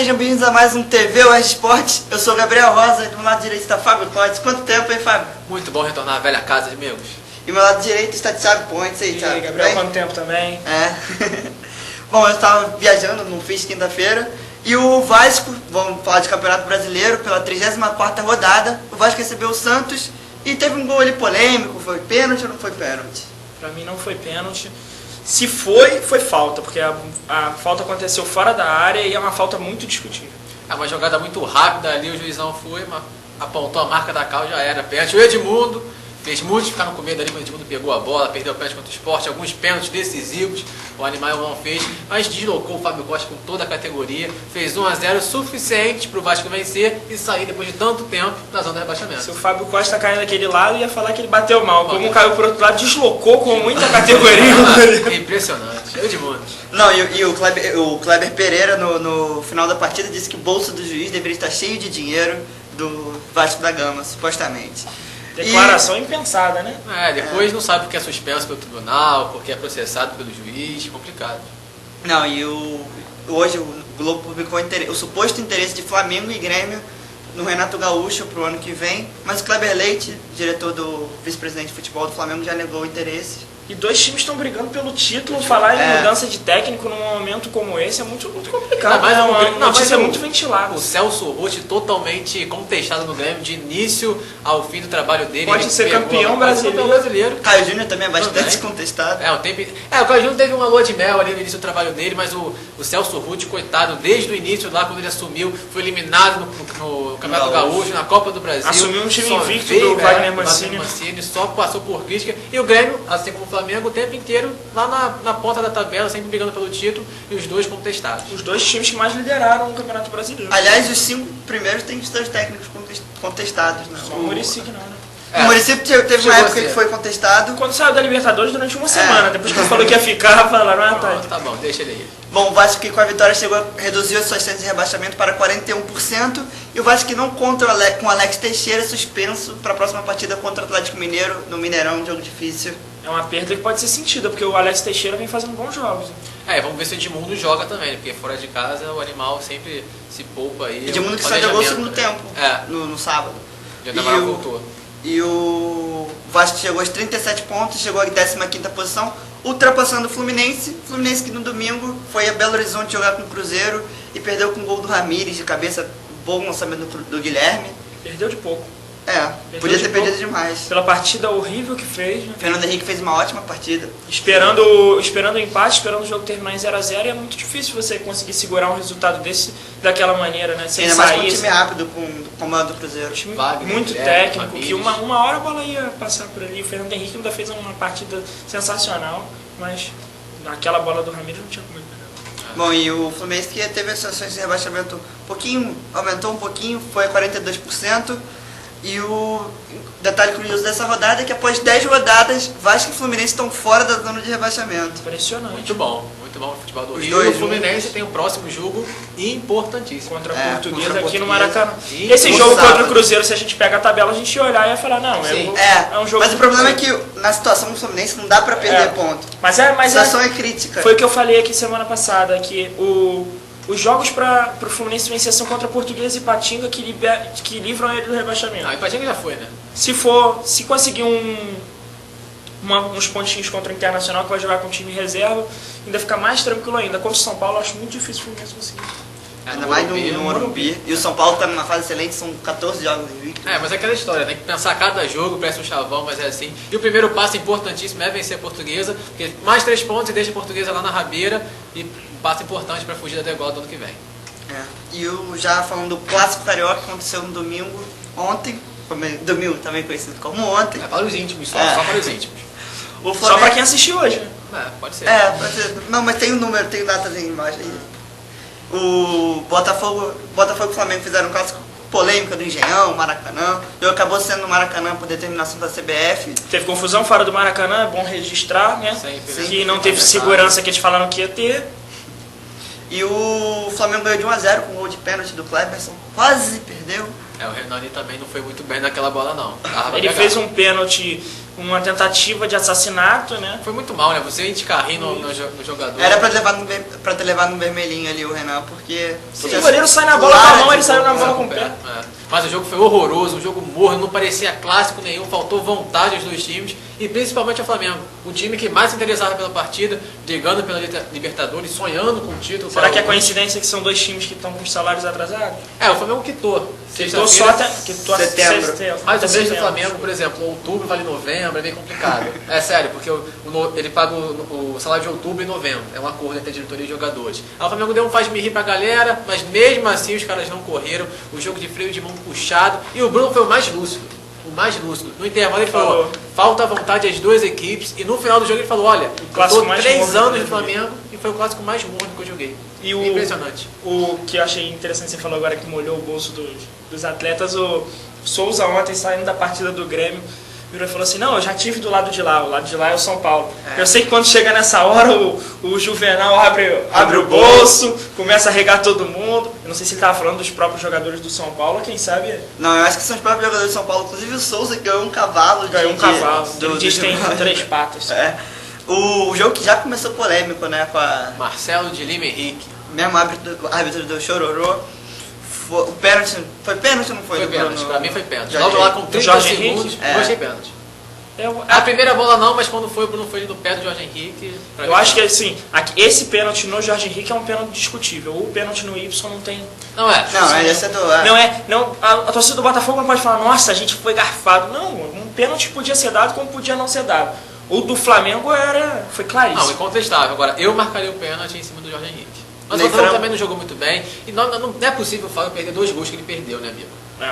sejam bem-vindos a mais um TV Oeste Esportes. Eu sou o Gabriel Rosa, do meu lado direito está Fábio Clóvis. Quanto tempo, hein, Fábio? Muito bom retornar à velha casa, amigos. E do meu lado direito está Thiago Pontes. E aí, Thiago? Gabriel, quanto tempo também? Bom, eu estava viajando, não fiz quinta-feira. E o Vasco, vamos falar de Campeonato Brasileiro, pela 34ª rodada. O Vasco recebeu o Santos e teve um gol ali polêmico. Foi pênalti ou não foi pênalti? Pra mim não foi pênalti. Se foi, foi falta, porque a falta aconteceu fora da área e é uma falta muito discutível. É uma jogada muito rápida ali, o juizão foi, apontou a marca da cal, já era pênalti. O Edmundo fez muitos ficaram com medo ali quando o Edmundo pegou a bola, perdeu o pênalti contra o Sport, alguns pênaltis decisivos o Animal não fez, mas deslocou o Fábio Costa com toda a categoria, fez 1-0 suficiente para o Vasco vencer e sair depois de tanto tempo da zona de rebaixamento. Se o Fábio Costa cair daquele lado, ia falar que ele bateu mal. Como caiu pro outro lado, deslocou com muita categoria. É impressionante, Edmundo. Não, e o Kleber Pereira no final da partida disse que o bolso do juiz deveria estar cheio de dinheiro do Vasco da Gama, supostamente. Declaração impensada, né? Depois não sabe porque é suspenso pelo tribunal, porque é processado pelo juiz, complicado. Não, e hoje o Globo publicou o suposto interesse de Flamengo e Grêmio no Renato Gaúcho para o ano que vem, mas o Kleber Leite, diretor do vice-presidente de futebol do Flamengo, já negou o interesse. E dois times estão brigando pelo título, falar em mudança de técnico num momento como esse é muito complicado. Mas é uma notícia muito ventilada. O Celso Roth totalmente contestado no Grêmio, de início ao fim do trabalho dele. Pode ser campeão brasileiro. Caio Júnior também é bastante contestado. O Caio Júnior teve uma lua de mel ali no início do trabalho dele, mas o Celso Roth, coitado, desde o início lá, quando ele assumiu, foi eliminado no Campeonato Gaúcho, na Copa do Brasil. Assumiu um time invicto do Wagner Mancini. Só passou por crítica. E o Grêmio, assim como o Flamengo, o tempo inteiro lá na ponta da tabela, sempre brigando pelo título, e os dois contestados. Os dois times que mais lideraram o Campeonato Brasileiro. Aliás, os 5 primeiros têm os seus técnicos contestados. Né? Só o Muricy que não, né? O Muricy teve uma época que foi contestado. Quando saiu da Libertadores durante uma semana, depois que ele falou que ia ficar, falaram, tá bom, deixa ele aí. Bom, o Vasco que com a vitória reduziu as suas chances de rebaixamento para 41%, e o Vasco que não conta com o Alex Teixeira suspenso para a próxima partida contra o Atlético Mineiro, no Mineirão, um jogo difícil. É uma perda que pode ser sentida, porque o Alex Teixeira vem fazendo bons jogos. Vamos ver se o Edmundo joga também, porque fora de casa o Animal sempre se poupa aí. Edmundo que só jogou o segundo tempo, no sábado. Voltou. E o Vasco chegou aos 37 pontos, chegou à 15ª posição, ultrapassando o Fluminense. O Fluminense que no domingo foi a Belo Horizonte jogar com o Cruzeiro e perdeu com o gol do Ramires de cabeça, bom lançamento do Guilherme. Perdeu de pouco. Podia ter perdido demais. Pela partida horrível que fez, né? Fernando Henrique fez uma ótima partida. Esperando o empate, esperando o jogo terminar em 0-0, e é muito difícil você conseguir segurar um resultado desse daquela maneira, né? Sem ainda sair, mais com um time rápido, com o comando do Cruzeiro. Um time muito técnico, que uma hora a bola ia passar por ali. O Fernando Henrique ainda fez uma partida sensacional, mas aquela bola do Ramires não tinha como ele pegar. Bom, e o Fluminense que teve as chances de rebaixamento aumentou um pouquinho, foi a 42%. E o detalhe curioso dessa rodada é que após 10 rodadas, Vasco e Fluminense estão fora da zona de rebaixamento. Impressionante. Muito bom o futebol do Rio. E o Fluminense tem o próximo jogo importantíssimo. Contra a Portuguesa aqui no Maracanã. Esse jogo contra o Cruzeiro, se a gente pega a tabela, a gente ia olhar e ia falar, não, é um jogo... Mas o problema é que na situação do Fluminense não dá pra perder ponto. Mas a situação é crítica. Foi o que eu falei aqui semana passada, que os jogos para o Fluminense vencer são contra Portuguesa e Ipatinga, que livram ele do rebaixamento. Ipatinga já foi, né? Se conseguir uns pontinhos contra o Internacional, que vai jogar com o time reserva, ainda fica mais tranquilo ainda. Contra o São Paulo, eu acho muito difícil o Fluminense conseguir. Ainda mais no Morumbi. E o São Paulo está numa fase excelente, são 14 jogos invictos. Mas é aquela história, tem que pensar cada jogo, parece um chavão, mas é assim. E o primeiro passo importantíssimo é vencer a Portuguesa, porque mais 3 pontos e deixa a Portuguesa lá na rabeira, e um passo importante para fugir da degola do ano que vem. E já falando do Clássico Carioca, que aconteceu no domingo, ontem, domingo também conhecido como ontem. Para os íntimos, só para os íntimos. Só para quem assistiu hoje, né? Pode ser. Pode ser. Não, mas tem um número, tem datazinha embaixo aí. O Botafogo e o Flamengo fizeram um clássico polêmica do Engenhão, Maracanã. E acabou sendo no Maracanã por determinação da CBF. Teve confusão fora do Maracanã, é bom registrar, né? Que não teve segurança que eles falaram que ia ter. E o Flamengo ganhou de 1-0 com um gol de pênalti do Cleberson. Quase perdeu. O Renani também não foi muito bem naquela bola, não. Ele fez um pênalti uma tentativa de assassinato, né? Foi muito mal, né? Você indicar no jogador. Era pra ter levado no vermelhinho ali o Renan, porque... Se o goleiro sai na bola com a mão, ele saiu na bola com o pé. Mas o jogo foi horroroso, um jogo morno, não parecia clássico nenhum, faltou vontade aos dois times, e principalmente ao Flamengo, o time que mais se interessava pela partida, brigando pela Libertadores, sonhando com o título. Será que é coincidência que são dois times que estão com os salários atrasados? O Flamengo quitou. Quitou só até setembro. Mas o mês do Flamengo, por exemplo, outubro vale novembro, é meio complicado. É sério, porque ele paga o salário de outubro e novembro, é um acordo entre a diretoria e jogadores. Aí o Flamengo deu um faz-me rir pra galera, mas mesmo assim os caras não correram, o jogo de freio de mão puxado, e o Bruno foi o mais lúcido. No intervalo ele falou, falta vontade às duas equipes, e no final do jogo ele falou, olha, eu tô 3 anos no Flamengo, e foi o clássico mais morno que eu joguei. E impressionante. O que eu achei interessante, você falou agora que molhou o bolso dos atletas, o Souza ontem, saindo da partida do Grêmio, virou e falou assim, não, eu já tive do lado de lá é o São Paulo. Eu sei que quando chega nessa hora, o Juvenal abre o bolso, começa a regar todo mundo. Eu não sei se ele estava falando dos próprios jogadores do São Paulo, quem sabe... Não, eu acho que são os próprios jogadores do São Paulo, inclusive o Souza ganhou um cavalo. Ele diz que tem 3 patas. O jogo que já começou polêmico, né, com a... Marcelo de Lima Henrique. Mesmo árbitro do Chororô. O pênalti, foi pênalti ou não foi? Foi pênalti, pra mim foi pênalti. Logo lá com 30 segundos, eu achei pênalti. A primeira bola não, mas quando foi, o Bruno foi no pé do Jorge Henrique. Eu acho que assim, esse pênalti no Jorge Henrique é um pênalti discutível. O pênalti no Y não tem. Não é. Esse é do. A torcida do Botafogo não pode falar, nossa, a gente foi garfado. Não, um pênalti podia ser dado como podia não ser dado. O do Flamengo foi claríssimo. Não, incontestável. Agora, eu marcaria o pênalti em cima do Jorge Henrique. Mas o Flamengo também não jogou muito bem. E não é possível o Flamengo perder 2 gols que ele perdeu, né, amigo?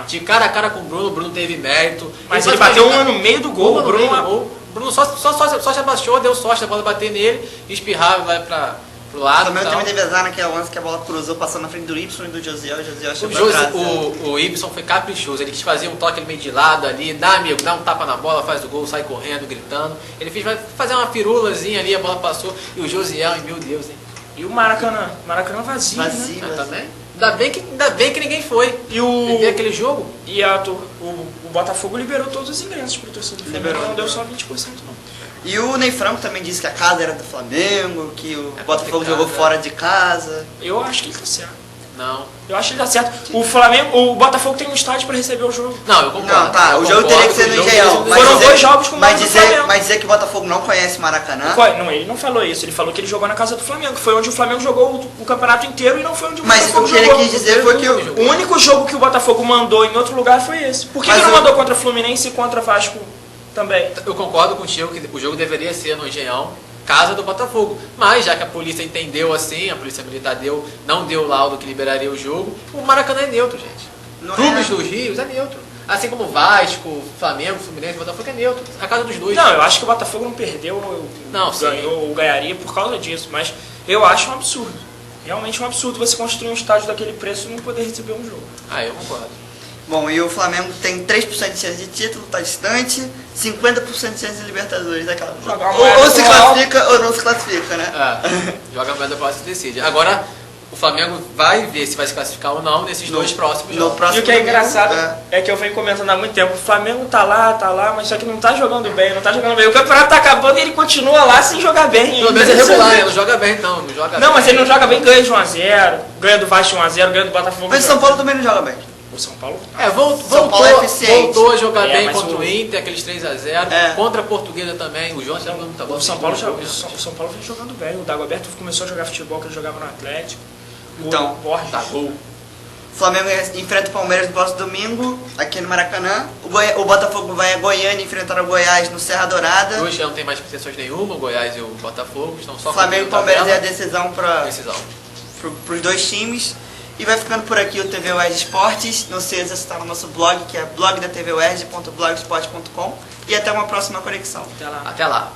De cara a cara com o Bruno teve mérito. Mas ele bateu uma no meio do gol. O Bruno só se abaixou, deu sorte da bola bater nele, espirrar e vai pro lado. O Flamengo também teve azar naquele lance que a bola cruzou passando na frente do Y e do Josiel. O Y foi caprichoso, ele quis fazer um toque meio de lado ali, dá um tapa na bola, faz o gol, sai correndo, gritando. Ele vai fazer uma firulazinha ali, a bola passou, e o Josiel, meu Deus, hein? E o Maracanã vazio, né? Também. Ainda bem que ninguém foi. E aquele jogo? E o Botafogo liberou todos os ingressos para o torcedor do Flamengo, não deu só 20% não. E o Ney Franco também disse que a casa era do Flamengo, que o Botafogo jogou fora de casa. Eu acho que ele tá certo. Não. Eu acho que ele tá certo. O Botafogo tem um estádio para receber o jogo. Não, eu concordo. Não, tá, o jogo teria que ser no Engenhão. Foram 2 jogos com o Flamengo. Mas dizer que o Botafogo não conhece Maracanã... Não, ele não falou isso. Ele falou que ele jogou na casa do Flamengo. Foi onde o Flamengo jogou o campeonato inteiro e não foi onde o Botafogo jogou. Mas o que ele quis dizer foi que o único jogo que o Botafogo mandou em outro lugar foi esse. Por que ele não mandou contra o Fluminense e contra o Vasco também? Eu concordo contigo que o jogo deveria ser no Engenhão, casa do Botafogo. Mas já que a polícia entendeu assim, a polícia militar não deu laudo que liberaria o jogo, o Maracanã é neutro, gente. Clubes dos Rios é neutro. Assim como Vasco, Flamengo, Fluminense, Botafogo é neutro. A casa dos dois. Não, eu acho que o Botafogo não perdeu, ganhou ou ganharia por causa disso. Mas eu acho um absurdo. Realmente um absurdo você construir um estádio daquele preço e não poder receber um jogo. Eu concordo. Bom, e o Flamengo tem 3% de chance de título, tá distante, 50% de chance de Libertadores. Ou se classifica ou não se classifica, né? Joga a moeda para se decide. Agora, o Flamengo vai ver se vai se classificar ou não nesses 2 próximos jogos. E o que é engraçado é que eu venho comentando há muito tempo, o Flamengo tá lá, mas só que não tá jogando bem, O campeonato tá acabando e ele continua lá sem jogar bem. Pelo menos é regular, ele não joga bem, não. Não, mas ele não joga bem, ganha de 1-0, ganha do Vasco 1-0, ganha do Botafogo. Mas o São Paulo também não joga bem. O São Paulo? Voltou a jogar bem contra o Inter, aqueles 3-0. Contra a Portuguesa também. O João está jogando muito bom. O São Paulo vem jogando bem. O Dagoberto começou a jogar futebol que ele jogava no Atlético. Então, gol. O Flamengo enfrenta o Palmeiras no próximo domingo, aqui no Maracanã. O Botafogo vai a Goiânia enfrentar o Goiás no Serra Dourada. Hoje já não tem mais pretensões nenhuma, o Goiás e o Botafogo estão só... Flamengo e Palmeiras é a decisão para os 2 times. E vai ficando por aqui o TV UERJ Esportes. Não se esqueça de estar no nosso blog, que é blogdatvUERJ.blogspot.com. E até uma próxima conexão. Até lá.